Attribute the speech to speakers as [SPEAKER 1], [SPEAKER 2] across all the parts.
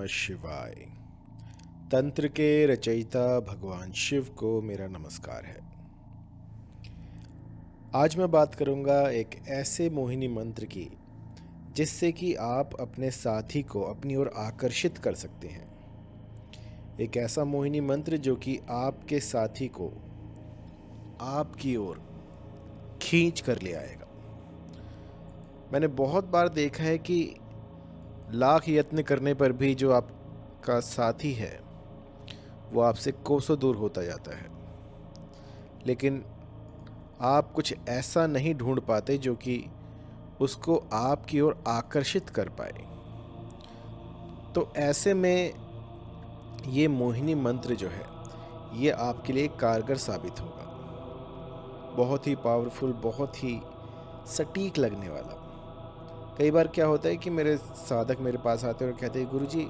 [SPEAKER 1] नमः शिवाय। तंत्र के रचयिता भगवान शिव को मेरा नमस्कार है। आज मैं बात करूंगा एक ऐसे मोहिनी मंत्र की जिससे कि आप अपने साथी को अपनी ओर आकर्षित कर सकते हैं। एक ऐसा मोहिनी मंत्र जो कि आपके साथी को आपकी ओर खींच कर ले आएगा। मैंने बहुत बार देखा है कि लाख यत्न करने पर भी जो आपका साथी है वो आपसे कोसों दूर होता जाता है, लेकिन आप कुछ ऐसा नहीं ढूंढ पाते जो कि उसको आपकी ओर आकर्षित कर पाए। तो ऐसे में ये मोहिनी मंत्र जो है ये आपके लिए कारगर साबित होगा। बहुत ही पावरफुल, बहुत ही सटीक लगने वाला। कई बार क्या होता है कि मेरे साधक मेरे पास आते हैं और कहते हैं, गुरुजी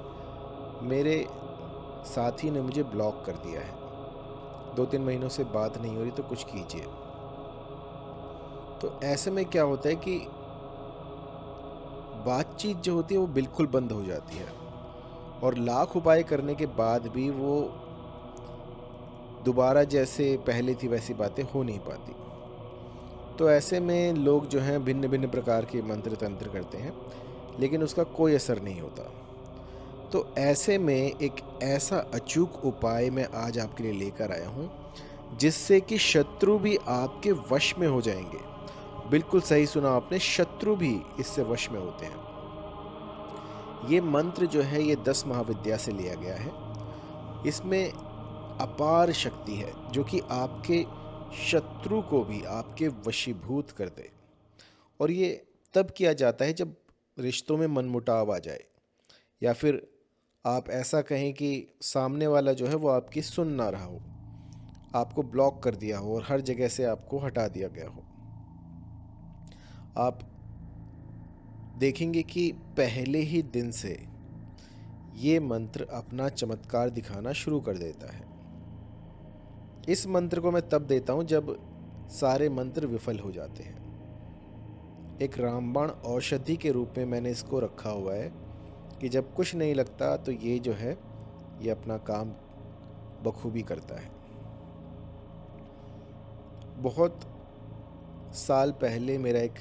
[SPEAKER 1] मेरे साथी ने मुझे ब्लॉक कर दिया है, 2-3 महीनों से बात नहीं हो रही, तो कुछ कीजिए। तो ऐसे में क्या होता है कि बातचीत जो होती है वो बिल्कुल बंद हो जाती है और लाख उपाय करने के बाद भी वो दोबारा जैसे पहले थी वैसी बातें हो नहीं पाती। तो ऐसे में लोग जो हैं भिन्न भिन्न प्रकार के मंत्र तंत्र करते हैं, लेकिन उसका कोई असर नहीं होता। तो ऐसे में एक ऐसा अचूक उपाय मैं आज आपके लिए लेकर आया हूँ जिससे कि शत्रु भी आपके वश में हो जाएंगे। बिल्कुल सही सुना आपने, शत्रु भी इससे वश में होते हैं। ये मंत्र जो है ये 10 महाविद्या से लिया गया है। इसमें अपार शक्ति है जो कि आपके शत्रु को भी आपके वशीभूत कर दे। और ये तब किया जाता है जब रिश्तों में मनमुटाव आ जाए, या फिर आप ऐसा कहें कि सामने वाला जो है वो आपकी सुन ना रहा हो, आपको ब्लॉक कर दिया हो और हर जगह से आपको हटा दिया गया हो। आप देखेंगे कि पहले ही दिन से ये मंत्र अपना चमत्कार दिखाना शुरू कर देता है। इस मंत्र को मैं तब देता हूं जब सारे मंत्र विफल हो जाते हैं। एक रामबाण औषधि के रूप में मैंने इसको रखा हुआ है कि जब कुछ नहीं लगता तो ये जो है ये अपना काम बखूबी करता है। बहुत साल पहले मेरा एक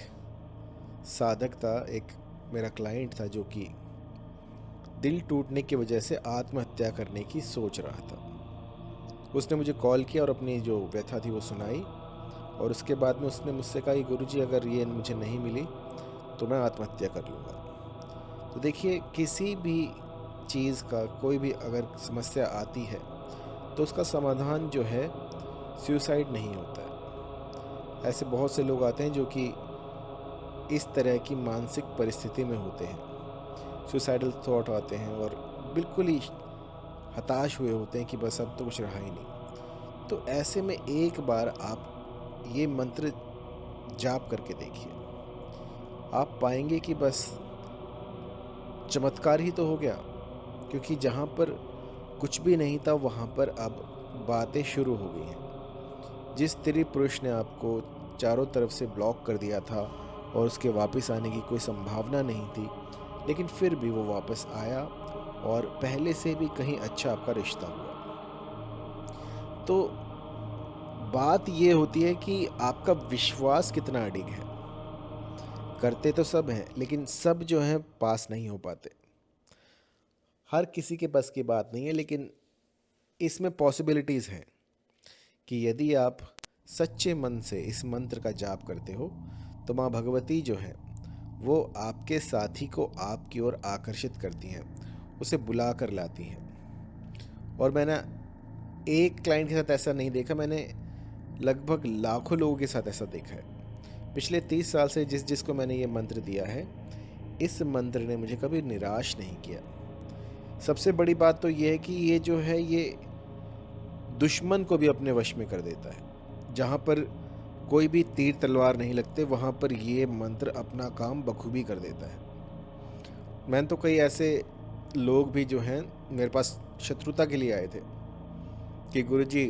[SPEAKER 1] साधक था, एक मेरा क्लाइंट था जो कि दिल टूटने की वजह से आत्महत्या करने की सोच रहा था। उसने मुझे कॉल किया और अपनी जो व्यथा थी वो सुनाई, और उसके बाद में उसने मुझसे कहा कि गुरुजी अगर ये मुझे नहीं मिली तो मैं आत्महत्या कर लूँगा। तो देखिए, किसी भी चीज़ का कोई भी अगर समस्या आती है तो उसका समाधान जो है सुसाइड नहीं होता है। ऐसे बहुत से लोग आते हैं जो कि इस तरह की मानसिक परिस्थिति में होते हैं, सुसाइडल थॉट आते हैं और बिल्कुल ही हताश हुए होते हैं कि बस अब तो कुछ रहा ही नहीं। तो ऐसे में एक बार आप ये मंत्र जाप करके देखिए, आप पाएंगे कि बस चमत्कार ही तो हो गया। क्योंकि जहाँ पर कुछ भी नहीं था वहाँ पर अब बातें शुरू हो गई हैं। जिस स्त्री पुरुष ने आपको चारों तरफ से ब्लॉक कर दिया था और उसके वापस आने की कोई संभावना नहीं थी, लेकिन फिर भी वो वापस आया और पहले से भी कहीं अच्छा आपका रिश्ता हुआ। तो बात ये होती है कि आपका विश्वास कितना अडिग है। करते तो सब हैं, लेकिन सब जो हैं पास नहीं हो पाते। हर किसी के बस की बात नहीं है, लेकिन इसमें पॉसिबिलिटीज़ हैं कि यदि आप सच्चे मन से इस मंत्र का जाप करते हो तो माँ भगवती जो है वो आपके साथी को आपकी ओर आकर्षित करती हैं, उसे बुला कर लाती हैं। और मैंने एक क्लाइंट के साथ ऐसा नहीं देखा, मैंने लगभग लाखों लोगों के साथ ऐसा देखा है। पिछले 30 साल से जिसको मैंने ये मंत्र दिया है, इस मंत्र ने मुझे कभी निराश नहीं किया। सबसे बड़ी बात तो ये है कि ये जो है ये दुश्मन को भी अपने वश में कर देता है। जहाँ पर कोई भी तीर तलवार नहीं लगते वहाँ पर ये मंत्र अपना काम बखूबी कर देता है। मैंने तो कई ऐसे लोग भी जो हैं मेरे पास शत्रुता के लिए आए थे कि गुरुजी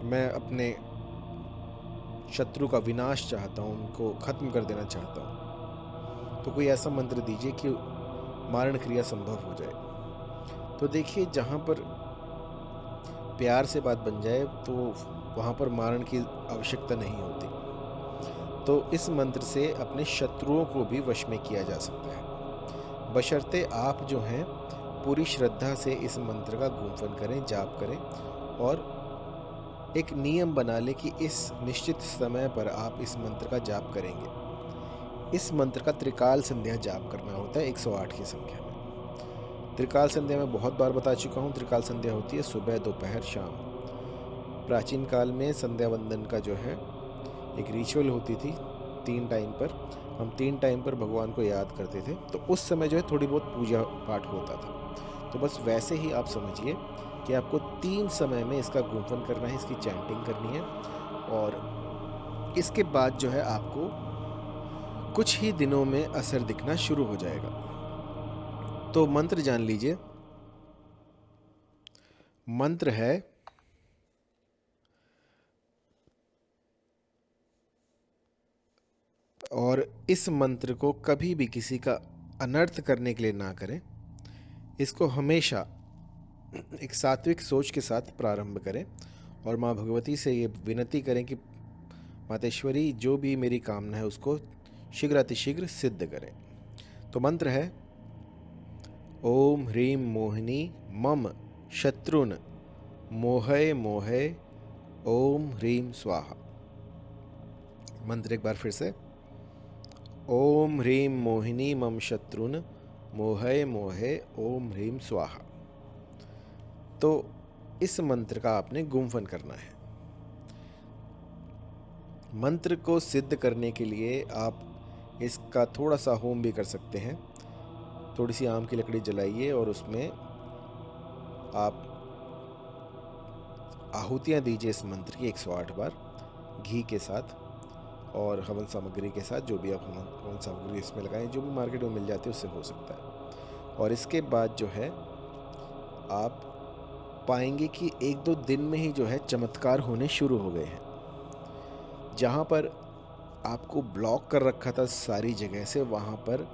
[SPEAKER 1] मैं अपने शत्रु का विनाश चाहता हूँ, उनको ख़त्म कर देना चाहता हूँ, तो कोई ऐसा मंत्र दीजिए कि मारण क्रिया संभव हो जाए। तो देखिए, जहाँ पर प्यार से बात बन जाए तो वहाँ पर मारण की आवश्यकता नहीं होती। तो इस मंत्र से अपने शत्रुओं को भी वश में किया जा सकता है, बशर्ते आप जो हैं पूरी श्रद्धा से इस मंत्र का गुंफन करें, जाप करें और एक नियम बना लें कि इस निश्चित समय पर आप इस मंत्र का जाप करेंगे। इस मंत्र का त्रिकाल संध्या जाप करना होता है 108 की संख्या में। त्रिकाल संध्या मैं बहुत बार बता चुका हूँ। त्रिकाल संध्या होती है सुबह, दोपहर, शाम। प्राचीन काल में संध्या वंदन का जो है एक रिचुअल होती थी। 3 टाइम पर हम 3 टाइम पर भगवान को याद करते थे, तो उस समय जो है थोड़ी बहुत पूजा पाठ होता था। तो बस वैसे ही आप समझिए कि आपको 3 समय में इसका गुंफन करना है, इसकी चैंटिंग करनी है और इसके बाद जो है आपको कुछ ही दिनों में असर दिखना शुरू हो जाएगा। तो मंत्र जान लीजिए। मंत्र है और इस मंत्र को कभी भी किसी का अनर्थ करने के लिए ना करें। इसको हमेशा एक सात्विक सोच के साथ प्रारंभ करें और माँ भगवती से ये विनती करें कि मातेश्वरी, जो भी मेरी कामना है उसको शीघ्रातिशीघ्र सिद्ध करें। तो मंत्र है ओम ह्रीं मोहिनी मम शत्रुन मोहय मोहय ओम ह्रीं स्वाहा। मंत्र एक बार फिर से, ओम ह्रीं मोहिनी मम शत्रुन मोहय मोहय ओम ह्रीं स्वाहा। तो इस मंत्र का आपने गुंफन करना है। मंत्र को सिद्ध करने के लिए आप इसका थोड़ा सा होम भी कर सकते हैं। थोड़ी सी आम की लकड़ी जलाइए और उसमें आप आहुतियाँ दीजिए इस मंत्र की 108 बार घी के साथ और हवन सामग्री के साथ। जो भी आप हवन सामग्री इसमें लगाएं, जो भी मार्केट में मिल जाती है उससे हो सकता है। और इसके बाद जो है आप पाएंगे कि 1-2 दिन में ही जो है चमत्कार होने शुरू हो गए हैं। जहाँ पर आपको ब्लॉक कर रखा था सारी जगह से, वहाँ पर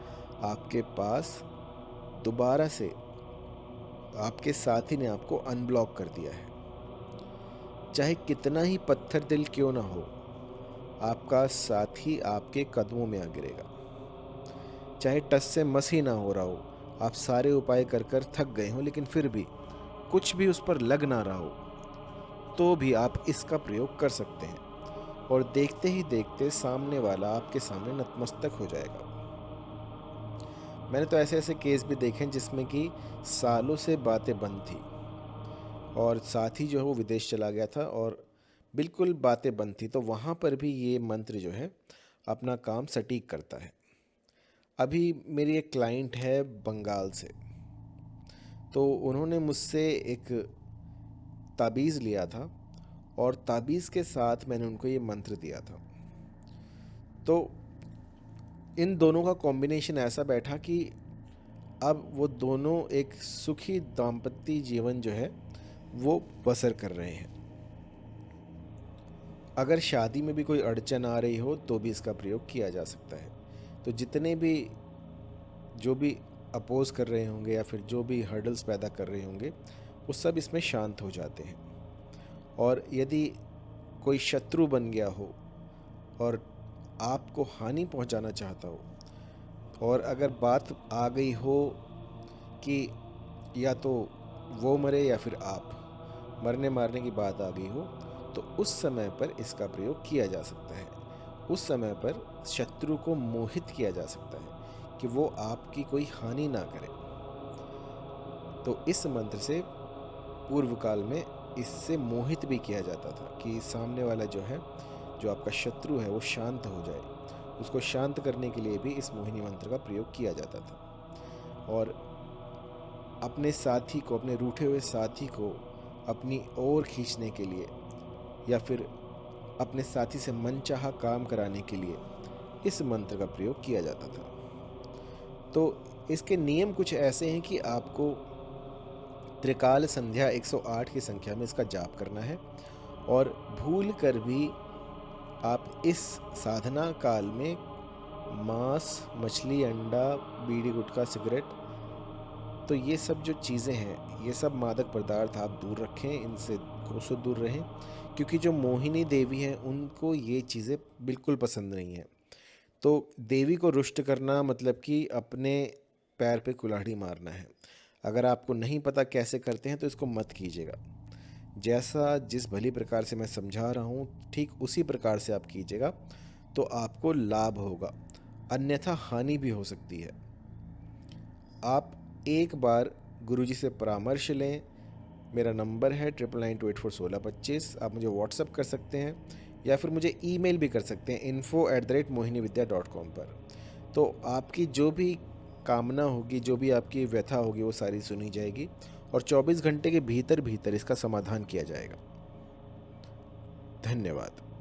[SPEAKER 1] आपके पास दोबारा से आपके साथी ने आपको अनब्लॉक कर दिया है। चाहे कितना ही पत्थर दिल क्यों ना हो, आपका साथी आपके कदमों में आ गिरेगा। चाहे टस से मस ही ना हो रहा हो, आप सारे उपाय कर कर थक गए हो, लेकिन फिर भी कुछ भी उस पर लग ना रहा हो, तो भी आप इसका प्रयोग कर सकते हैं और देखते ही देखते सामने वाला आपके सामने नतमस्तक हो जाएगा। मैंने तो ऐसे ऐसे केस भी देखे हैं जिसमें कि सालों से बातें बंद थी और साथी जो है वो विदेश चला गया था और बिल्कुल बातें बंद थी, तो वहाँ पर भी ये मंत्र जो है अपना काम सटीक करता है। अभी मेरी एक क्लाइंट है बंगाल से, तो उन्होंने मुझसे एक ताबीज़ लिया था और ताबीज़ के साथ मैंने उनको ये मंत्र दिया था। तो इन दोनों का कॉम्बिनेशन ऐसा बैठा कि अब वो दोनों एक सुखी दाम्पत्य जीवन जो है वो बसर कर रहे हैं। अगर शादी में भी कोई अड़चन आ रही हो तो भी इसका प्रयोग किया जा सकता है। तो जितने भी जो भी अपोज कर रहे होंगे या फिर जो भी हर्डल्स पैदा कर रहे होंगे, वो सब इसमें शांत हो जाते हैं। और यदि कोई शत्रु बन गया हो और आपको हानि पहुंचाना चाहता हो और अगर बात आ गई हो कि या तो वो मरे या फिर आप, मरने मारने की बात आ गई हो, तो उस समय पर इसका प्रयोग किया जा सकता है। उस समय पर शत्रु को मोहित किया जा सकता है कि वो आपकी कोई हानि ना करे। तो इस मंत्र से पूर्व काल में इससे मोहित भी किया जाता था कि सामने वाला जो है, जो आपका शत्रु है, वो शांत हो जाए। उसको शांत करने के लिए भी इस मोहिनी मंत्र का प्रयोग किया जाता था। और अपने साथी को, अपने रूठे हुए साथी को अपनी ओर खींचने के लिए या फिर अपने साथी से मनचाहा काम कराने के लिए इस मंत्र का प्रयोग किया जाता था। तो इसके नियम कुछ ऐसे हैं कि आपको त्रिकाल संध्या 108 की संख्या में इसका जाप करना है और भूल कर भी आप इस साधना काल में मांस, मछली, अंडा, बीड़ी, गुटखा, सिगरेट तो ये सब जो चीज़ें हैं, ये सब मादक पदार्थ आप दूर रखें, इनसे कोसों दूर रहें, क्योंकि जो मोहिनी देवी हैं उनको ये चीज़ें बिल्कुल पसंद नहीं हैं। तो देवी को रुष्ट करना मतलब कि अपने पैर पे कुल्हाड़ी मारना है। अगर आपको नहीं पता कैसे करते हैं तो इसको मत कीजिएगा। जैसा जिस भली प्रकार से मैं समझा रहा हूँ ठीक उसी प्रकार से आप कीजिएगा, तो आपको लाभ होगा, अन्यथा हानि भी हो सकती है। आप एक बार गुरुजी से परामर्श लें। मेरा नंबर है 9992841625। आप मुझे व्हाट्सअप कर सकते हैं या फिर मुझे ईमेल भी कर सकते हैं info@mohinividya.com पर। तो आपकी जो भी कामना होगी, जो भी आपकी व्यथा होगी, वो सारी सुनी जाएगी और 24 घंटे के भीतर भीतर इसका समाधान किया जाएगा। धन्यवाद।